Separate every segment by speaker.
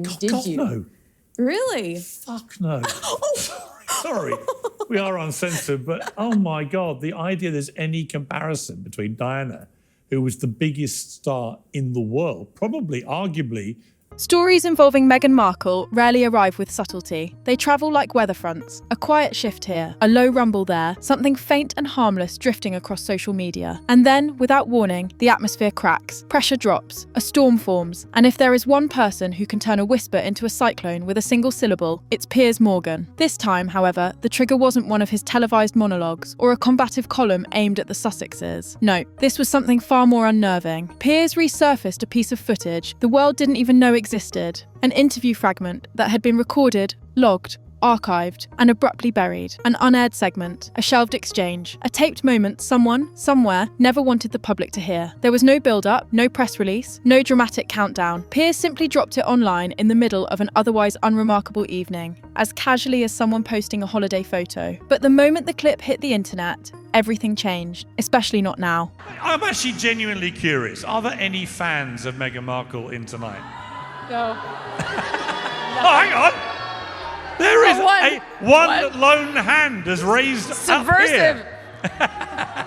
Speaker 1: Did
Speaker 2: God,
Speaker 1: you?
Speaker 2: no.
Speaker 1: Really?
Speaker 2: Fuck no. Sorry. We are uncensored, but oh my God, the idea there's any comparison between Diana, who was the biggest star in the world, probably, arguably.
Speaker 3: Stories involving Meghan Markle rarely arrive with subtlety. They travel like weather fronts. A quiet shift here, a low rumble there, something faint and harmless drifting across social media. And then, without warning, the atmosphere cracks, pressure drops, a storm forms, and if there is one person who can turn a whisper into a cyclone with a single syllable, it's Piers Morgan. This time, however, the trigger wasn't one of his televised monologues or a combative column aimed at the Sussexes. No, this was something far more unnerving. Piers resurfaced a piece of footage the world didn't even know existed, an interview fragment that had been recorded, logged, archived, and abruptly buried, an unaired segment, a shelved exchange, a taped moment someone, somewhere, never wanted the public to hear. There was no build-up, no press release, no dramatic countdown. Piers simply dropped it online in the middle of an otherwise unremarkable evening, as casually as someone posting a holiday photo. But the moment the clip hit the internet, everything changed, especially not now.
Speaker 2: I'm actually genuinely curious. Are there any fans of Meghan Markle in tonight?
Speaker 1: No.
Speaker 2: Oh, hang on. There is one lone hand has raised
Speaker 1: Subversive.
Speaker 2: up here.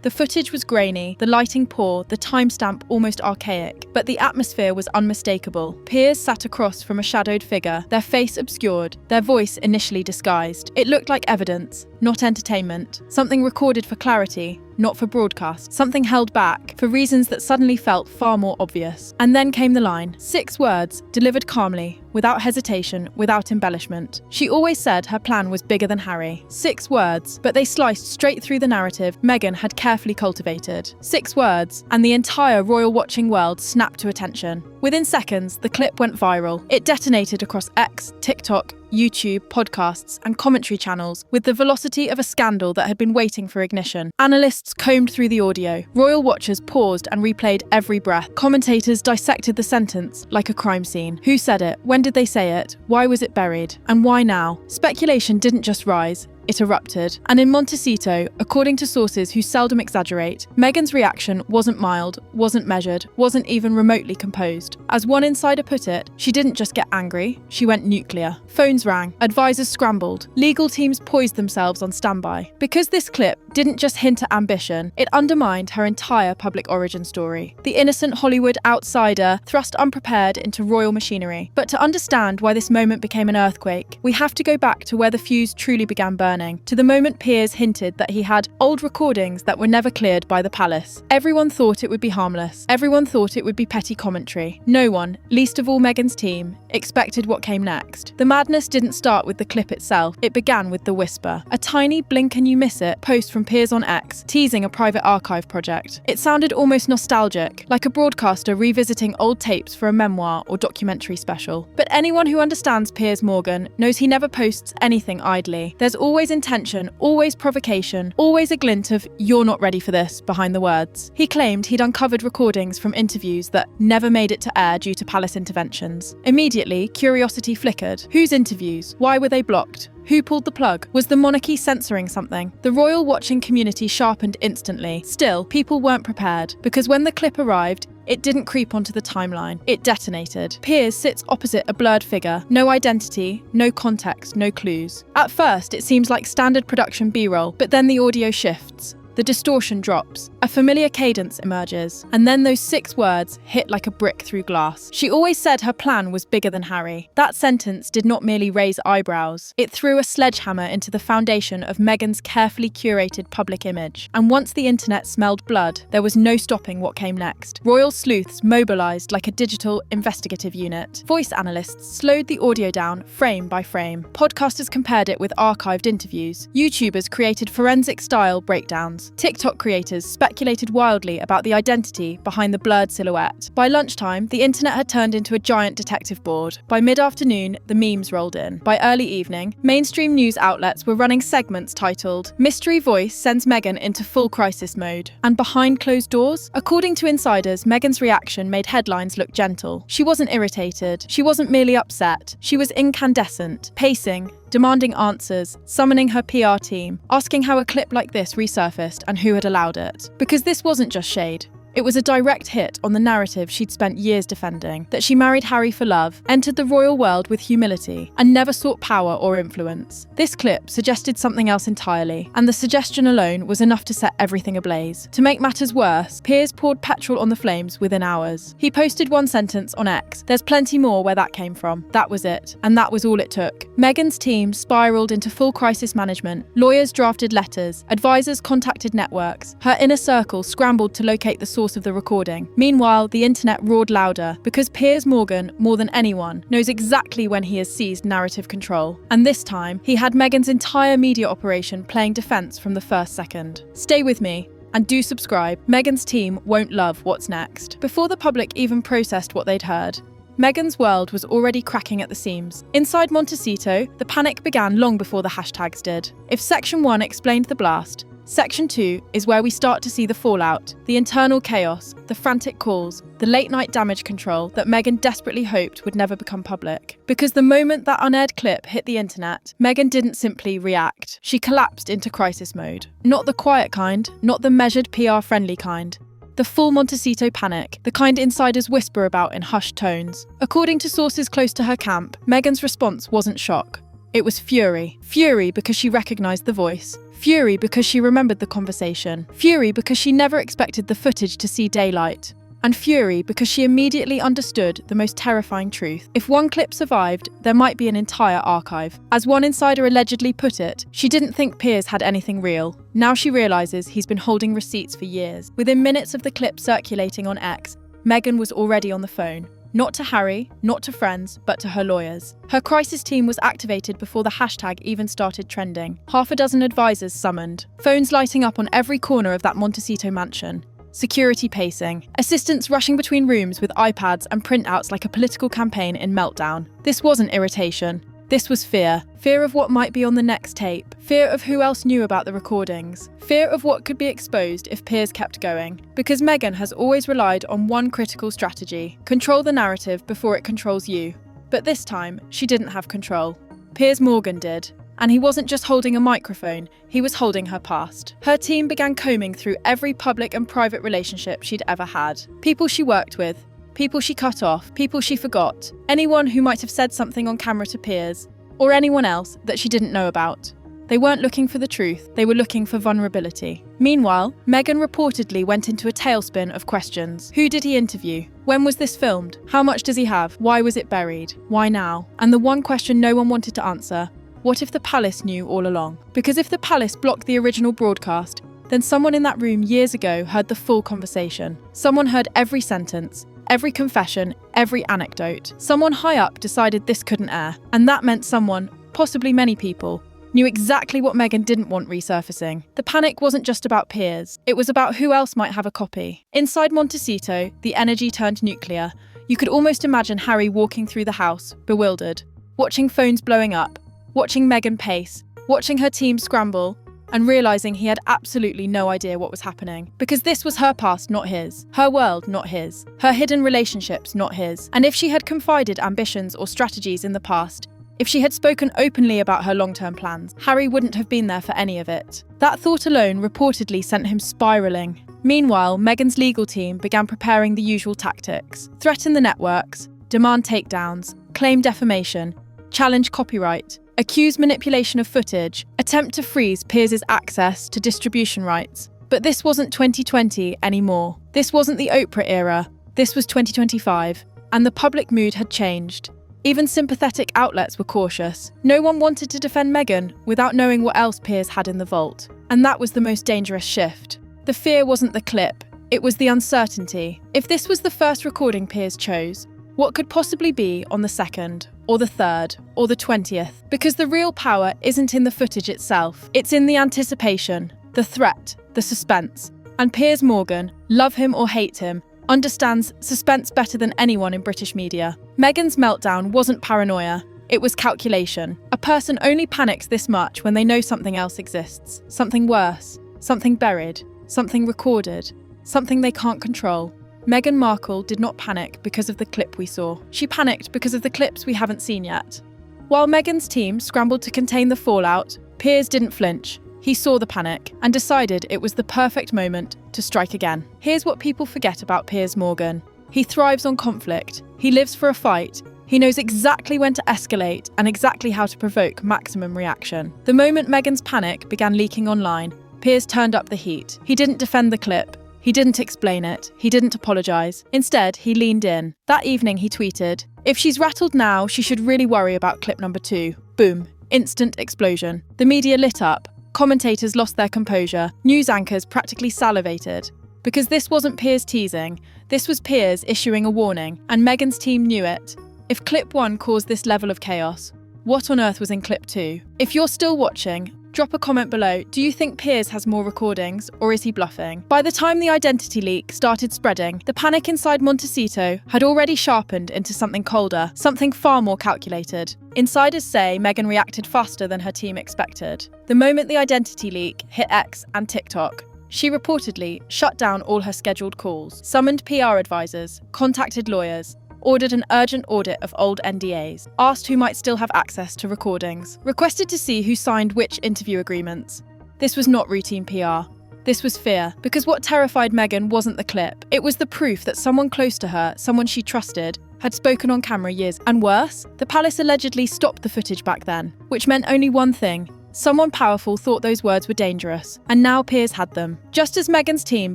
Speaker 3: The footage was grainy, the lighting poor, the timestamp almost archaic, but the atmosphere was unmistakable. Piers sat across from a shadowed figure, their face obscured, their voice initially disguised. It looked like evidence, not entertainment. Something recorded for clarity, not for broadcast. Something held back, for reasons that suddenly felt far more obvious. And then came the line. 6 words, delivered calmly, without hesitation, without embellishment. She always said her plan was bigger than Harry. 6 words, but they sliced straight through the narrative Meghan had carefully cultivated. 6 words, and the entire royal watching world snapped to attention. Within seconds, the clip went viral. It detonated across X, TikTok, YouTube, podcasts, and commentary channels with the velocity of a scandal that had been waiting for ignition. Analysts combed through the audio. Royal watchers paused and replayed every breath. Commentators dissected the sentence like a crime scene. Who said it? When did they say it? Why was it buried? And why now? Speculation didn't just rise. It erupted. And in Montecito, according to sources who seldom exaggerate, Meghan's reaction wasn't mild, wasn't measured, wasn't even remotely composed. As one insider put it, she didn't just get angry, she went nuclear. Phones rang, advisors scrambled, legal teams poised themselves on standby. Because this clip didn't just hint at ambition, it undermined her entire public origin story. The innocent Hollywood outsider thrust unprepared into royal machinery. But to understand why this moment became an earthquake, we have to go back to where the fuse truly began burning. To the moment Piers hinted that he had old recordings that were never cleared by the palace. Everyone thought it would be harmless. Everyone thought it would be petty commentary. No one, least of all Meghan's team, expected what came next. The madness didn't start with the clip itself. It began with the whisper. A tiny blink and you miss it post from Piers on X, teasing a private archive project. It sounded almost nostalgic, like a broadcaster revisiting old tapes for a memoir or documentary special. But anyone who understands Piers Morgan knows he never posts anything idly. There's always intention, always provocation, always a glint of "you're not ready for this" behind the words. He claimed he'd uncovered recordings from interviews that never made it to air due to palace interventions. Immediately, curiosity flickered. Whose interviews? Why were they blocked? Who pulled the plug? Was the monarchy censoring something? The royal watching community sharpened instantly. Still, people weren't prepared, because when the clip arrived, it didn't creep onto the timeline. It detonated. Piers sits opposite a blurred figure. No identity, no context, no clues. At first, it seems like standard production B-roll, but then the audio shifts. The distortion drops, a familiar cadence emerges, and then those 6 words hit like a brick through glass. She always said her plan was bigger than Harry. That sentence did not merely raise eyebrows. It threw a sledgehammer into the foundation of Meghan's carefully curated public image. And once the internet smelled blood, there was no stopping what came next. Royal sleuths mobilized like a digital investigative unit. Voice analysts slowed the audio down frame by frame. Podcasters compared it with archived interviews. YouTubers created forensic-style breakdowns. TikTok creators speculated wildly about the identity behind the blurred silhouette. By lunchtime, the internet had turned into a giant detective board. By mid-afternoon, the memes rolled in. By early evening, mainstream news outlets were running segments titled "Mystery Voice Sends Meghan into Full Crisis Mode." And behind closed doors? According to insiders, Meghan's reaction made headlines look gentle. She wasn't irritated. She wasn't merely upset. She was incandescent, pacing, demanding answers, summoning her PR team, asking how a clip like this resurfaced and who had allowed it. Because this wasn't just shade. It was a direct hit on the narrative she'd spent years defending, that she married Harry for love, entered the royal world with humility, and never sought power or influence. This clip suggested something else entirely, and the suggestion alone was enough to set everything ablaze. To make matters worse, Piers poured petrol on the flames within hours. He posted one sentence on X: "There's plenty more where that came from." That was it, and that was all it took. Meghan's team spiraled into full crisis management. Lawyers drafted letters, advisors contacted networks. Her inner circle scrambled to locate the source of the recording. Meanwhile, the internet roared louder, because Piers Morgan, more than anyone, knows exactly when he has seized narrative control. And this time, he had Meghan's entire media operation playing defence from the first second. Stay with me. And do subscribe. Meghan's team won't love what's next. Before the public even processed what they'd heard, Meghan's world was already cracking at the seams. Inside Montecito, the panic began long before the hashtags did. If Section 1 explained the blast, Section 2 is where we start to see the fallout, the internal chaos, the frantic calls, the late-night damage control that Meghan desperately hoped would never become public. Because the moment that unaired clip hit the internet, Meghan didn't simply react. She collapsed into crisis mode. Not the quiet kind, not the measured PR-friendly kind. The full Montecito panic, the kind insiders whisper about in hushed tones. According to sources close to her camp, Meghan's response wasn't shock. It was fury. Fury because she recognised the voice. Fury because she remembered the conversation. Fury because she never expected the footage to see daylight. And fury because she immediately understood the most terrifying truth. If one clip survived, there might be an entire archive. As one insider allegedly put it, she didn't think Piers had anything real. Now she realises he's been holding receipts for years. Within minutes of the clip circulating on X, Meghan was already on the phone. Not to Harry, not to friends, but to her lawyers. Her crisis team was activated before the hashtag even started trending. Half a dozen advisors summoned. Phones lighting up on every corner of that Montecito mansion. Security pacing. Assistants rushing between rooms with iPads and printouts like a political campaign in meltdown. This wasn't irritation. This was fear. Fear of what might be on the next tape. Fear of who else knew about the recordings. Fear of what could be exposed if Piers kept going. Because Meghan has always relied on one critical strategy: control the narrative before it controls you. But this time, she didn't have control. Piers Morgan did. And he wasn't just holding a microphone, he was holding her past. Her team began combing through every public and private relationship she'd ever had. People she worked with, people she cut off, people she forgot, anyone who might have said something on camera to Piers, or anyone else that she didn't know about. They weren't looking for the truth, they were looking for vulnerability. Meanwhile, Meghan reportedly went into a tailspin of questions. Who did he interview? When was this filmed? How much does he have? Why was it buried? Why now? And the one question no one wanted to answer: what if the palace knew all along? Because if the palace blocked the original broadcast, then someone in that room years ago heard the full conversation. Someone heard every sentence, every confession, every anecdote. Someone high up decided this couldn't air. And that meant someone, possibly many people, knew exactly what Meghan didn't want resurfacing. The panic wasn't just about Piers. It was about who else might have a copy. Inside Montecito, the energy turned nuclear. You could almost imagine Harry walking through the house, bewildered, watching phones blowing up, watching Meghan pace, watching her team scramble, and realising he had absolutely no idea what was happening. Because this was her past, not his. Her world, not his. Her hidden relationships, not his. And if she had confided ambitions or strategies in the past, if she had spoken openly about her long-term plans, Harry wouldn't have been there for any of it. That thought alone reportedly sent him spiralling. Meanwhile, Meghan's legal team began preparing the usual tactics: threaten the networks, demand takedowns, claim defamation, challenge copyright, accuse manipulation of footage, attempt to freeze Piers' access to distribution rights. But this wasn't 2020 anymore. This wasn't the Oprah era. This was 2025, and the public mood had changed. Even sympathetic outlets were cautious. No one wanted to defend Meghan without knowing what else Piers had in the vault. And that was the most dangerous shift. The fear wasn't the clip, it was the uncertainty. If this was the first recording Piers chose, what could possibly be on the second, or the third, or the 20th? Because the real power isn't in the footage itself, it's in the anticipation, the threat, the suspense. And Piers Morgan, love him or hate him, understands suspense better than anyone in British media. Meghan's meltdown wasn't paranoia, it was calculation. A person only panics this much when they know something else exists. Something worse, something buried, something recorded, something they can't control. Meghan Markle did not panic because of the clip we saw. She panicked because of the clips we haven't seen yet. While Meghan's team scrambled to contain the fallout, Piers didn't flinch. He saw the panic and decided it was the perfect moment to strike again. Here's what people forget about Piers Morgan. He thrives on conflict. He lives for a fight. He knows exactly when to escalate and exactly how to provoke maximum reaction. The moment Meghan's panic began leaking online, Piers turned up the heat. He didn't defend the clip. He didn't explain it. He didn't apologise. Instead, he leaned in. That evening, he tweeted, "If she's rattled now, she should really worry about clip number 2. Boom. Instant explosion. The media lit up. Commentators lost their composure. News anchors practically salivated. Because this wasn't Piers teasing. This was Piers issuing a warning, and Meghan's team knew it. If clip 1 caused this level of chaos, what on earth was in clip 2? If you're still watching, drop a comment below. Do you think Piers has more recordings, or is he bluffing? By the time the identity leak started spreading, the panic inside Montecito had already sharpened into something colder, something far more calculated. Insiders say Meghan reacted faster than her team expected. The moment the identity leak hit X and TikTok, she reportedly shut down all her scheduled calls, summoned PR advisors, contacted lawyers, ordered an urgent audit of old NDAs, asked who might still have access to recordings, requested to see who signed which interview agreements. This was not routine PR. This was fear, because what terrified Meghan wasn't the clip. It was the proof that someone close to her, someone she trusted, had spoken on camera years. And worse, the palace allegedly stopped the footage back then, which meant only one thing. Someone powerful thought those words were dangerous, and now Piers had them. Just as Meghan's team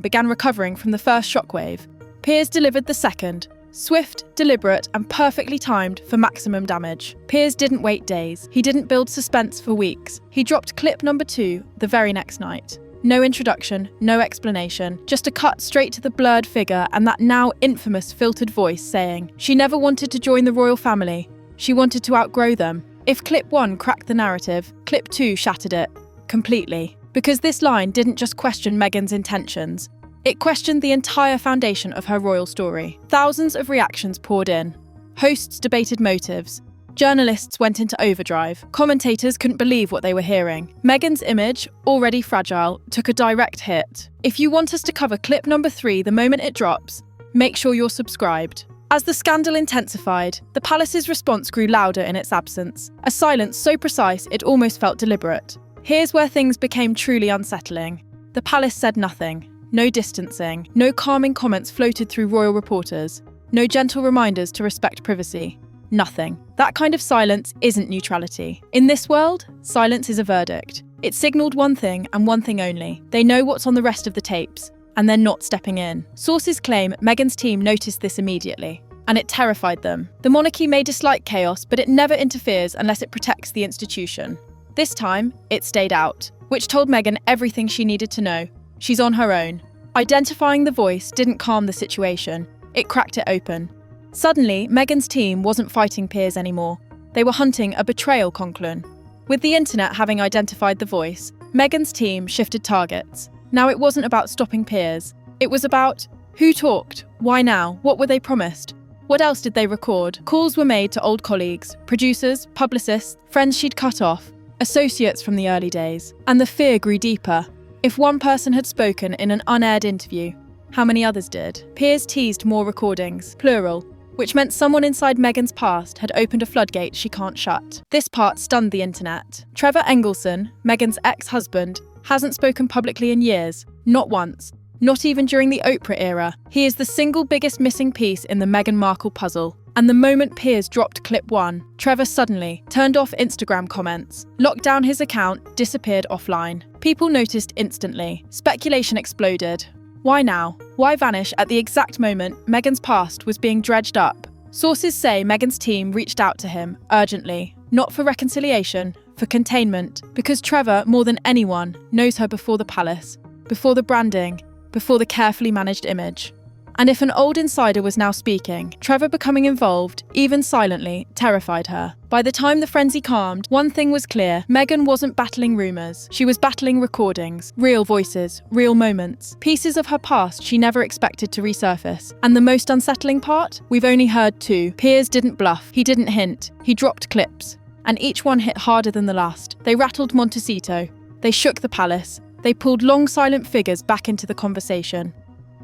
Speaker 3: began recovering from the first shockwave, Piers delivered the second. Swift, deliberate, and perfectly timed for maximum damage. Piers didn't wait days. He didn't build suspense for weeks. He dropped clip number 2 the very next night. No introduction, no explanation, just a cut straight to the blurred figure and that now infamous filtered voice saying, she never wanted to join the royal family. She wanted to outgrow them. If clip 1 cracked the narrative, clip 2 shattered it. Completely. Because this line didn't just question Meghan's intentions. It questioned the entire foundation of her royal story. Thousands of reactions poured in. Hosts debated motives. Journalists went into overdrive. Commentators couldn't believe what they were hearing. Meghan's image, already fragile, took a direct hit. If you want us to cover clip number 3 the moment it drops, make sure you're subscribed. As the scandal intensified, the palace's response grew louder in its absence. A silence so precise it almost felt deliberate. Here's where things became truly unsettling. The palace said nothing. No distancing, no calming comments floated through royal reporters, no gentle reminders to respect privacy. Nothing. That kind of silence isn't neutrality. In this world, silence is a verdict. It signalled one thing and one thing only. They know what's on the rest of the tapes, and they're not stepping in. Sources claim Meghan's team noticed this immediately, and it terrified them. The monarchy may dislike chaos, but it never interferes unless it protects the institution. This time, it stayed out, which told Meghan everything she needed to know. She's on her own. Identifying the voice didn't calm the situation. It cracked it open. Suddenly, Meghan's team wasn't fighting Piers anymore. They were hunting a betrayal conclone. With the internet having identified the voice, Meghan's team shifted targets. Now it wasn't about stopping Piers. It was about who talked, why now, what were they promised, what else did they record. Calls were made to old colleagues, producers, publicists, friends she'd cut off, associates from the early days. And the fear grew deeper. If one person had spoken in an unaired interview, how many others did? Piers teased more recordings, plural, which meant someone inside Meghan's past had opened a floodgate she can't shut. This part stunned the internet. Trevor Engelson, Meghan's ex-husband, hasn't spoken publicly in years, not once, not even during the Oprah era. He is the single biggest missing piece in the Meghan Markle puzzle. And the moment Piers dropped clip 1, Trevor suddenly turned off Instagram comments, locked down his account, disappeared offline. People noticed instantly. Speculation exploded. Why now? Why vanish at the exact moment Meghan's past was being dredged up? Sources say Meghan's team reached out to him, urgently, not for reconciliation, for containment, because Trevor, more than anyone, knows her before the palace, before the branding, before the carefully managed image. And if an old insider was now speaking, Trevor becoming involved, even silently, terrified her. By the time the frenzy calmed, one thing was clear. Meghan wasn't battling rumours. She was battling recordings, real voices, real moments, pieces of her past she never expected to resurface. And the most unsettling part? We've only heard 2. Piers didn't bluff. He didn't hint. He dropped clips. And each one hit harder than the last. They rattled Montecito. They shook the palace. They pulled long silent figures back into the conversation.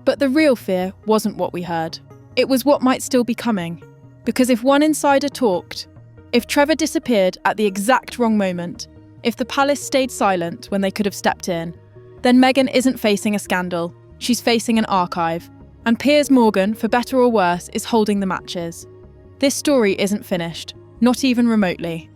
Speaker 3: But the real fear wasn't what we heard. It was what might still be coming. Because if one insider talked, if Trevor disappeared at the exact wrong moment, If the palace stayed silent when they could have stepped in, then Meghan isn't facing a scandal, she's facing an archive. And Piers Morgan, for better or worse, is holding the matches. This story isn't finished, not even remotely.